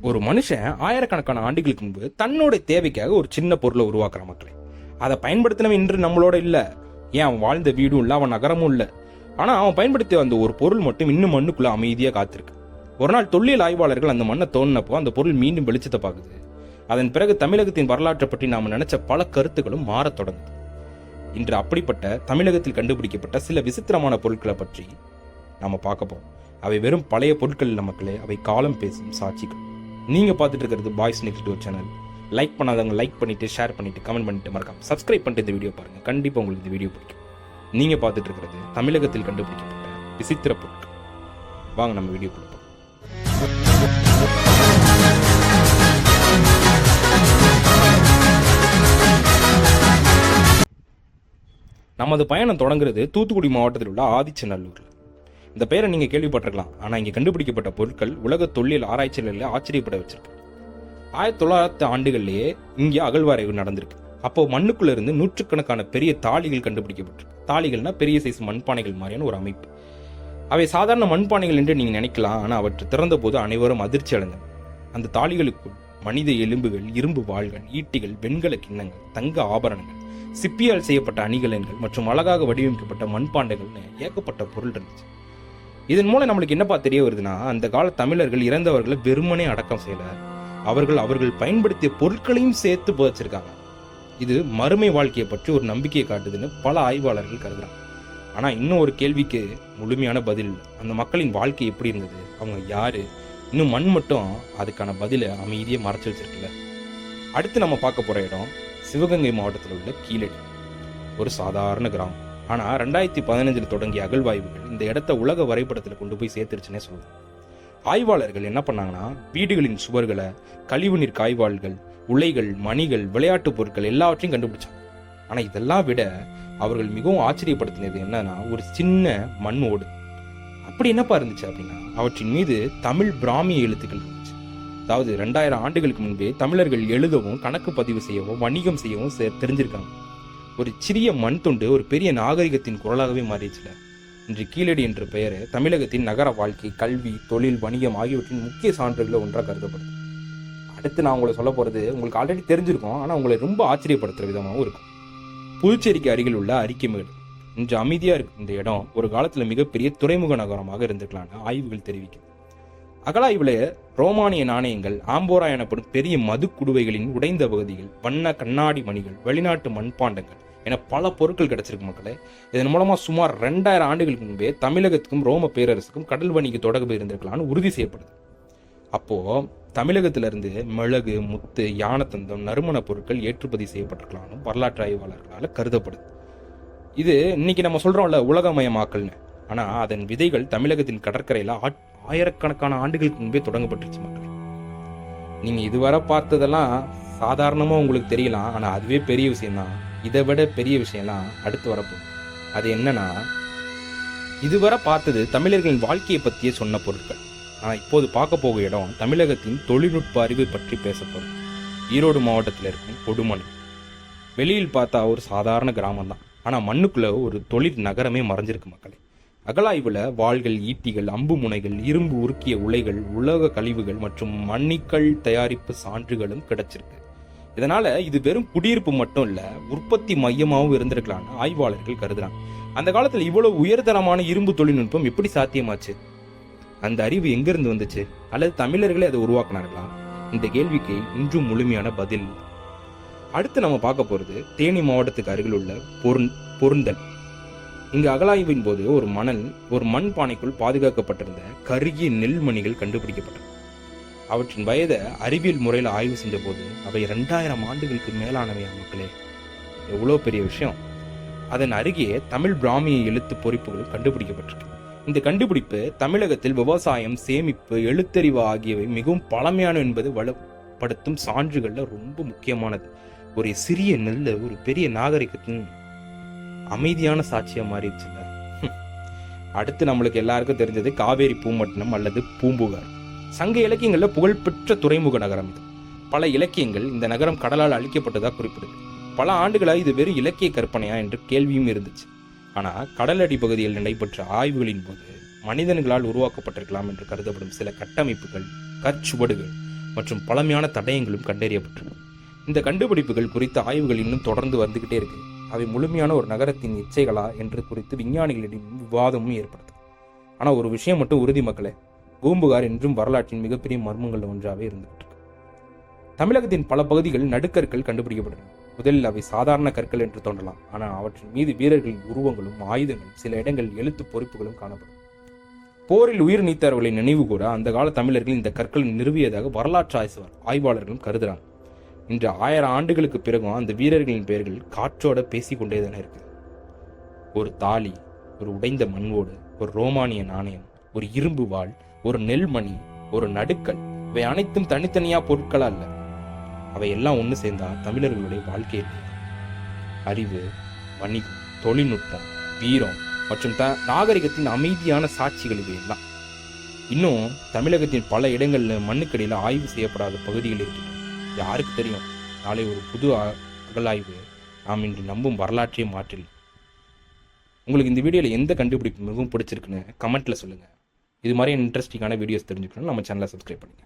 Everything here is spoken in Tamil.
ஒரு மனுஷன் ஆயிரக்கணக்கான ஆண்டுகளுக்கு முன்பு தன்னோட தேவைக்காக ஒரு சின்ன பொருளை உருவாக்குற மக்களே. அதை பயன்படுத்தினவன் இன்று நம்மளோட இல்லை. ஏன் அவன் வாழ்ந்த வீடும் இல்லை, அவன் நகரமும் இல்லை. ஆனால் அவன் பயன்படுத்திய அந்த ஒரு பொருள் மட்டும் இன்னும் மண்ணுக்குள்ள அமைதியாக காத்திருக்கு. ஒரு நாள் தொல்லியல் ஆய்வாளர்கள் அந்த மண்ணை தோண்டினப்போ அந்த பொருள் மீண்டும் வெளிச்சத்தை பார்க்குது. அதன் பிறகு தமிழகத்தின் வரலாற்றை பற்றி நாம் நினைச்ச பல கருத்துக்களும் மாறத் தொடங்குது. இன்று அப்படிப்பட்ட தமிழகத்தில் கண்டுபிடிக்கப்பட்ட சில விசித்திரமான பொருட்களை பற்றி நாம பார்க்க போறோம். அவை வெறும் பழைய பொருட்கள் இல்லை மக்களே, அவை காலம் பேசும் சாட்சிகள். நீங்க பார்த்துட்டு இருக்கிறது boys next door channel. Like பண்ணாதவங்க லைக் பண்ணிட்டு, ஷேர் பண்ணிட்டு, கமெண்ட் பண்ணிட்டு, மறக்காம சப்ஸ்கிரைப் பண்ணிட்டு இந்த வீடியோ பாருங்க. கண்டிப்பா உங்களுக்கு இந்த வீடியோ பிடிக்கும். நீங்க பார்த்துட்டு இருக்கிறது தமிழகத்தில் கண்டுபிடிக்கப்பட்ட விசித்திர பொருட்கள். வாங்க நம்ம வீடியோ கொடுப்போம். நமது பயணம் தொடங்குறது தூத்துக்குடி மாவட்டத்தில் உள்ள ஆதிச்சநல்லூர்ல. இந்த பெயரை நீங்க கேள்விப்பட்டிருக்கலாம். ஆனா இங்க கண்டுபிடிக்கப்பட்ட பொருட்கள் உலக தொல்லியல் ஆராய்ச்சிகளில் ஆச்சரியப்பட வச்சிருக்கு. 1900 ஆண்டுகள்லயே இங்கே அகழ்வாராய்வு நடந்திருக்கு. அப்போ மண்ணுக்குள்ள இருந்து நூற்றுக்கணக்கான பெரிய தாளிகள் கண்டுபிடிக்கப்பட்டிருக்கு. தாளிகள்னா பெரிய சைஸ் மண்பானைகள் மாதிரியான ஒரு அமைப்பு. அவை சாதாரண மண்பானைகள் என்று நீங்க நினைக்கலாம். ஆனா அவற்றை திறந்த போது அனைவரும் அதிர்ச்சி அடைந்தனர். அந்த தாளிகளுக்குள் மனித எலும்புகள், இரும்பு வாள்கள், ஈட்டிகள், வெண்கல கிண்ணங்கள், தங்க ஆபரணங்கள், சிப்பியால் செய்யப்பட்ட அணிகலன்கள் மற்றும் அழகாக வடிவமைக்கப்பட்ட மண்பாண்டைகள்னு ஏகப்பட்ட பொருள் இருந்துச்சு. இதன் மூலம் நம்மளுக்கு என்னப்பா தெரிய வருதுன்னா, அந்த கால தமிழர்கள் இறந்தவர்களை வெறுமனே அடக்கம் செய்யல, அவர்கள் பயன்படுத்திய பொருட்களையும் சேர்த்து புதைச்சிருக்காங்க. இது மறுமை வாழ்க்கையை பற்றி ஒரு நம்பிக்கையை காட்டுதுன்னு பல ஆய்வாளர்கள் கருதுறாங்க. ஆனா இன்னும் ஒரு கேள்விக்கு முழுமையான பதில், அந்த மக்களின் வாழ்க்கை எப்படி இருந்தது, அவங்க யாரு, இன்னும் மண் மட்டும் அதுக்கான பதிலை அமைதியை மறைச்சு வச்சிருக்குல்ல. அடுத்து நம்ம பார்க்க போற இடம் சிவகங்கை மாவட்டத்தில் உள்ள கீழடி. ஒரு சாதாரண கிராமம். ஆனா 2015 தொடங்கிய அகழ்வாய்வுகள் இந்த இடத்த உலக வரைபடத்தில் கொண்டு போய் சேர்த்துருச்சுன்னே சொல்லுது. ஆய்வாளர்கள் என்ன பண்ணாங்கன்னா, வீடுகளின் சுவர்களை, கழிவுநீர் காய்வாள்கள், உலைகள், மணிகள், விளையாட்டு பொருட்கள் எல்லாவற்றையும் கண்டுபிடிச்சாங்க. ஆனா இதெல்லாம் விட அவர்கள் மிகவும் ஆச்சரியப்படுத்தினது என்னன்னா, ஒரு சின்ன மண் ஓடு. அப்படி என்னப்பா இருந்துச்சு அப்படின்னா, அவற்றின் மீது தமிழ் பிராமிய எழுத்துக்கள் இருந்துச்சு. அதாவது 2000 ஆண்டுகளுக்கு முன்பே தமிழர்கள் எழுதவும், கணக்கு பதிவு செய்யவும், வணிகம் செய்யவும் தெரிஞ்சிருக்காங்க. ஒரு சிறிய மண் துண்டு ஒரு பெரிய நாகரிகத்தின் குரலாகவே மாறிடுச்சுல. இன்று கீழடி என்ற பெயர் தமிழகத்தின் நகர வாழ்க்கை, கல்வி, தொழில், வணிகம் ஆகியவற்றின் முக்கிய சான்றுகளில் ஒன்றாக கருதப்படுது. அடுத்து நான் உங்களை சொல்ல போறது உங்களுக்கு ஆல்ரெடி தெரிஞ்சிருக்கும், ஆனா உங்களை ரொம்ப ஆச்சரியப்படுத்துற விதமாகவும் இருக்கும். புதுச்சேரிக்கு அருகில் உள்ள அரிக்கைமேடு. இன்று அமைதியா இருக்கு இந்த இடம் ஒரு காலத்துல மிகப்பெரிய துறைமுக நகரமாக இருந்திருக்கலாம்னு ஆய்வுகள் தெரிவிக்கும். அகழாய்வுல ரோமானிய நாணயங்கள், ஆம்போரா எனப்படும் பெரிய மது குடுவைகளின் உடைந்த பகுதிகள், வண்ண கண்ணாடி மணிகள், வெளிநாட்டு மண்பாண்டங்கள் என பல பொருட்கள் கிடைச்சிருக்கு மக்களே. இதன் மூலமா சுமார் 2000 ஆண்டுகளுக்கு முன்பே தமிழகத்துக்கும் ரோம பேரரசுக்கும் கடல் வணிக தொடர்பு இருந்திருக்கலாம்னு உறுதி செய்யப்படுது. அப்போ தமிழகத்திலிருந்து மிளகு, முத்து, யானத்தந்தம், நறுமண பொருட்கள் ஏற்றுமதி செய்யப்பட்டிருக்கலாம்னு வரலாற்று ஆய்வாளர்களால் கருதப்படுது. இது இன்னைக்கு நம்ம சொல்றோம்ல உலகமயமாக்கல்னு, ஆனா அதன் விதைகள் தமிழகத்தின் கடற்கரையில ஆயிரக்கணக்கான ஆண்டுகளுக்கு முன்பே தொடங்கப்பட்டுருச்சு மக்களே. நீங்க இதுவரை பார்த்ததெல்லாம் சாதாரணமா உங்களுக்கு தெரியலாம், ஆனா அதுவே பெரிய விஷயம்தான். இதை விட பெரிய விஷயம்லாம் அடுத்து வரப்போகுது. அது என்னன்னா, இதுவரை பார்த்தது தமிழர்களின் வாழ்க்கையை பற்றிய சொன்ன பொருட்கள். ஆனா இப்போது பார்க்க போகும் இடம் தமிழகத்தின் தொழில்நுட்ப அறிவை பற்றி பேச போறோம். ஈரோடு மாவட்டத்தில் இருக்கும் கொடுமண். வெளியில் பார்த்தா ஒரு சாதாரண கிராமம் தான், ஆனா மண்ணுக்குள்ள ஒரு தொழில் நகரமே மறைஞ்சிருக்கு மக்களே. அகழாய்வுல வாள்கள், ஈட்டிகள், அம்பு முனைகள், இரும்பு உருக்கிய உலைகள், உலோக கழிவுகள் மற்றும் மண்ணிக்கல் தயாரிப்பு சான்றுகளும் கிடைச்சிருக்கு. இதனால இது வெறும் குடியிருப்பு மட்டும் இல்ல, உற்பத்தி மையமாகவும் இருந்திருக்கலாம்னு ஆய்வாளர்கள் கருதுறாங்க. அந்த காலத்துல இவ்வளவு உயர்தரமான இரும்பு தொழில்நுட்பம் எப்படி சாத்தியமாச்சு? அந்த அறிவு எங்கிருந்து வந்துச்சு? அல்லது தமிழர்களே அதை உருவாக்குனார்களா? இந்த கேள்விக்கு இன்றும் முழுமையான பதில். அடுத்து நம்ம பார்க்க போறது தேனி மாவட்டத்துக்கு அருகில் உள்ள பொருந்தல். இங்கு அகழாய்வின் போது ஒரு மண் பானைக்குள் பாதுகாக்கப்பட்டிருந்த கருகிய நெல்மணிகள் கண்டுபிடிக்கப்பட்டன. அவற்றின் வயதை அறிவியல் முறையில் ஆய்வு செஞ்ச போது அவை 2000 ஆண்டுகளுக்கு மேலானவையா மக்களே. எவ்வளோ பெரிய விஷயம். அதன் அருகே தமிழ் பிராமிய எழுத்து பொறிப்புகள் கண்டுபிடிக்கப்பட்டிருக்கு. இந்த கண்டுபிடிப்பு தமிழகத்தில் விவசாயம், சேமிப்பு, எழுத்தறிவு ஆகியவை மிகவும் பழமையான என்பது வலுப்படுத்தும் சான்றுகள்ல ரொம்ப முக்கியமானது. ஒரு சிறிய நெல்ல ஒரு பெரிய நாகரிகத்தின் அமைதியான சாட்சியா மாறிடுச்சுல்ல. அடுத்து நம்மளுக்கு எல்லாருக்கும் தெரிஞ்சது காவேரி பூம்பட்டினம் அல்லது பூம்புகார். சங்க இலக்கியங்கள்ல புகழ்பெற்ற துறைமுக நகரம் இது. பல இலக்கியங்கள் இந்த நகரம் கடலால் அழிக்கப்பட்டதா குறிப்பிடுது. பல ஆண்டுகளாக இது வெறும் இலக்கிய கற்பனையா என்று கேள்வியும் இருந்துச்சு. ஆனா கடலடி பகுதியில் நடைபெற்ற ஆய்வுகளின் போது மனிதன்களால் உருவாக்கப்பட்டிருக்கலாம் என்று கருதப்படும் சில கட்டமைப்புகள், கற்சுவடுகள் மற்றும் பழமையான தடயங்களும் கண்டறியப்பட்டிருக்கு. இந்த கண்டுபிடிப்புகள் குறித்த ஆய்வுகள் இன்னும் தொடர்ந்து வந்துகிட்டே இருக்கு. அவை முழுமையான ஒரு நகரத்தின் இச்சைகளா என்று குறித்து விஞ்ஞானிகளிடம் விவாதமும் ஏற்படுது. ஆனால் ஒரு விஷயம் மட்டும் உறுதி மக்களே, பூம்புகார் என்றும் வரலாற்றின் மிகப்பெரிய மர்மங்கள் ஒன்றாகவே இருந்துகிட்டு இருக்கு. தமிழகத்தின் பல பகுதிகளில் நடுக்கற்கள் கண்டுபிடிக்கப்படுகின்றன. முதலில் அவை சாதாரண கற்கள் என்று தோன்றலாம், ஆனால் அவற்றின் மீது வீரர்களின் உருவங்களும் ஆயுதங்களும் சில இடங்களில் எழுத்து பொறிப்புகளும் காணப்படும். போரில் உயிர் நீத்தவர்களை நினைவு கூற அந்த கால தமிழர்கள் இந்த கற்களை நிறுவியதாக வரலாற்று ஆய்வாளர்களும் கருதுகிறாங்க. இன்று 1000 ஆண்டுகளுக்கு பிறகும் அந்த வீரர்களின் பெயர்கள் காற்றோட பேசிக்கொண்டே தானே இருக்கு. ஒரு தாலி, ஒரு உடைந்த மண்வோடு, ஒரு ரோமானிய நாணயம், ஒரு இரும்பு வாள், ஒரு நெல்மணி, ஒரு நடுக்கல், இவை அனைத்தும் தனித்தனியா பொருட்களா அல்ல. அவை எல்லாம் ஒன்று சேர்ந்தா தமிழர்களுடைய வாழ்க்கை இல்லை. அறிவு, வணிகம், தொழில்நுட்பம், வீரம் மற்றும் நாகரிகத்தின் அமைதியான சாட்சிகள் இவை எல்லாம். இன்னும் தமிழகத்தின் பல இடங்களில் மண்ணுக்கடியில் ஆய்வு செய்யப்படாத பகுதிகள் இருக்கின்றன. யாருக்கு தெரியும், நாளை ஒரு புது அகழாய்வு நாம் இன்று நம்பும் வரலாற்றையே மாற்றில். உங்களுக்கு இந்த வீடியோவில் எந்த கண்டுபிடிப்பு மிகவும் பிடிச்சிருக்குன்னு கமெண்ட்டில் சொல்லுங்கள். இது மாதிரி இன்ட்ரெஸ்டிங்கான வீடியோஸ் தெரிஞ்சுக்கணும் நம்ம சேனலை சப்ஸ்கிரைப் பண்ணுங்கள்.